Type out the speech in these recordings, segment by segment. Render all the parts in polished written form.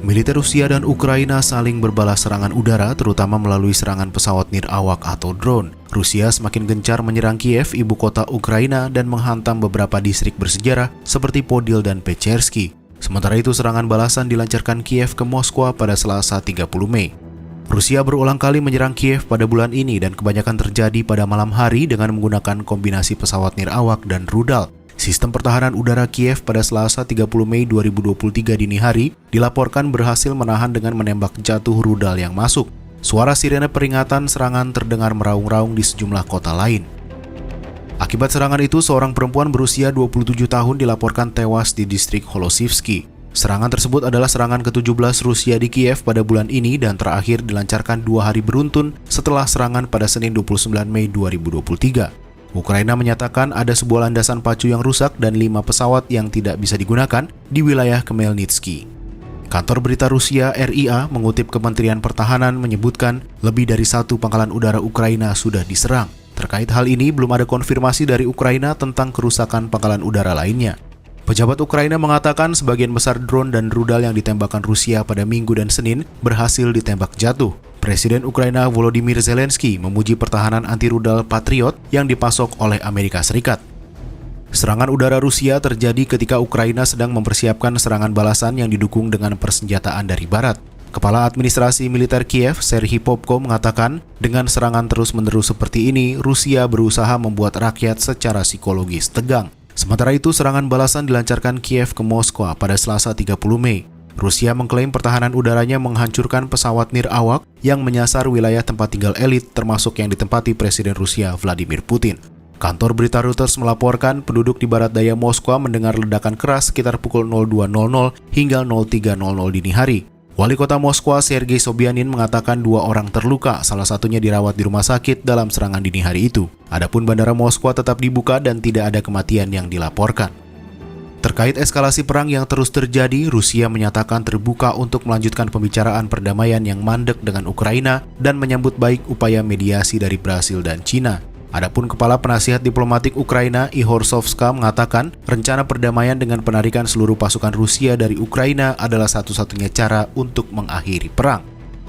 Militer Rusia dan Ukraina saling berbalas serangan udara, terutama melalui serangan pesawat nirawak atau drone. Rusia semakin gencar menyerang Kiev, ibu kota Ukraina, dan menghantam beberapa distrik bersejarah seperti Podil dan Pechersky. Sementara itu, serangan balasan dilancarkan Kiev ke Moskwa pada Selasa 30 Mei. Rusia berulang kali menyerang Kiev pada bulan ini dan kebanyakan terjadi pada malam hari dengan menggunakan kombinasi pesawat nirawak dan rudal. Sistem pertahanan udara Kiev pada Selasa 30 Mei 2023 dini hari dilaporkan berhasil menahan dengan menembak jatuh rudal yang masuk. Suara sirene peringatan serangan terdengar meraung-raung di sejumlah kota lain. Akibat serangan itu, seorang perempuan berusia 27 tahun dilaporkan tewas di distrik Holosivsky. Serangan tersebut adalah serangan ke-17 Rusia di Kiev pada bulan ini dan terakhir dilancarkan 2 hari beruntun setelah serangan pada Senin 29 Mei 2023. Ukraina menyatakan ada sebuah landasan pacu yang rusak dan 5 pesawat yang tidak bisa digunakan di wilayah Khmelnytsky. Kantor berita Rusia RIA mengutip Kementerian Pertahanan menyebutkan lebih dari 1 pangkalan udara Ukraina sudah diserang. Terkait hal ini, belum ada konfirmasi dari Ukraina tentang kerusakan pangkalan udara lainnya. Pejabat Ukraina mengatakan sebagian besar drone dan rudal yang ditembakkan Rusia pada Minggu dan Senin berhasil ditembak jatuh. Presiden Ukraina Volodymyr Zelensky memuji pertahanan anti-rudal Patriot yang dipasok oleh Amerika Serikat. Serangan udara Rusia terjadi ketika Ukraina sedang mempersiapkan serangan balasan yang didukung dengan persenjataan dari Barat. Kepala Administrasi Militer Kiev, Serhiy Popko, mengatakan, dengan serangan terus-menerus seperti ini, Rusia berusaha membuat rakyat secara psikologis tegang. Sementara itu, serangan balasan dilancarkan Kiev ke Moskwa pada Selasa 30 Mei. Rusia mengklaim pertahanan udaranya menghancurkan pesawat nirawak yang menyasar wilayah tempat tinggal elit, termasuk yang ditempati Presiden Rusia Vladimir Putin. Kantor berita Reuters melaporkan penduduk di barat daya Moskwa mendengar ledakan keras sekitar pukul 02.00 hingga 03.00 dini hari. Wali kota Moskwa Sergei Sobyanin mengatakan 2 orang terluka, salah satunya dirawat di rumah sakit dalam serangan dini hari itu. Adapun bandara Moskwa tetap dibuka dan tidak ada kematian yang dilaporkan. Terkait eskalasi perang yang terus terjadi, Rusia menyatakan terbuka untuk melanjutkan pembicaraan perdamaian yang mandek dengan Ukraina dan menyambut baik upaya mediasi dari Brasil dan Cina. Adapun Kepala Penasihat Diplomatik Ukraina Ihor Sovska mengatakan rencana perdamaian dengan penarikan seluruh pasukan Rusia dari Ukraina adalah satu-satunya cara untuk mengakhiri perang.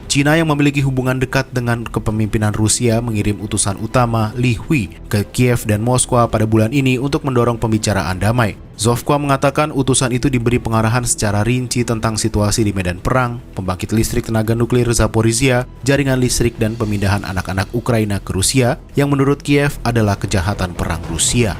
Cina yang memiliki hubungan dekat dengan kepemimpinan Rusia mengirim utusan utama Li Hui ke Kiev dan Moskwa pada bulan ini untuk mendorong pembicaraan damai. Sovka mengatakan utusan itu diberi pengarahan secara rinci tentang situasi di medan perang, pembangkit listrik tenaga nuklir Zaporizhia, jaringan listrik dan pemindahan anak-anak Ukraina ke Rusia yang menurut Kiev adalah kejahatan perang Rusia.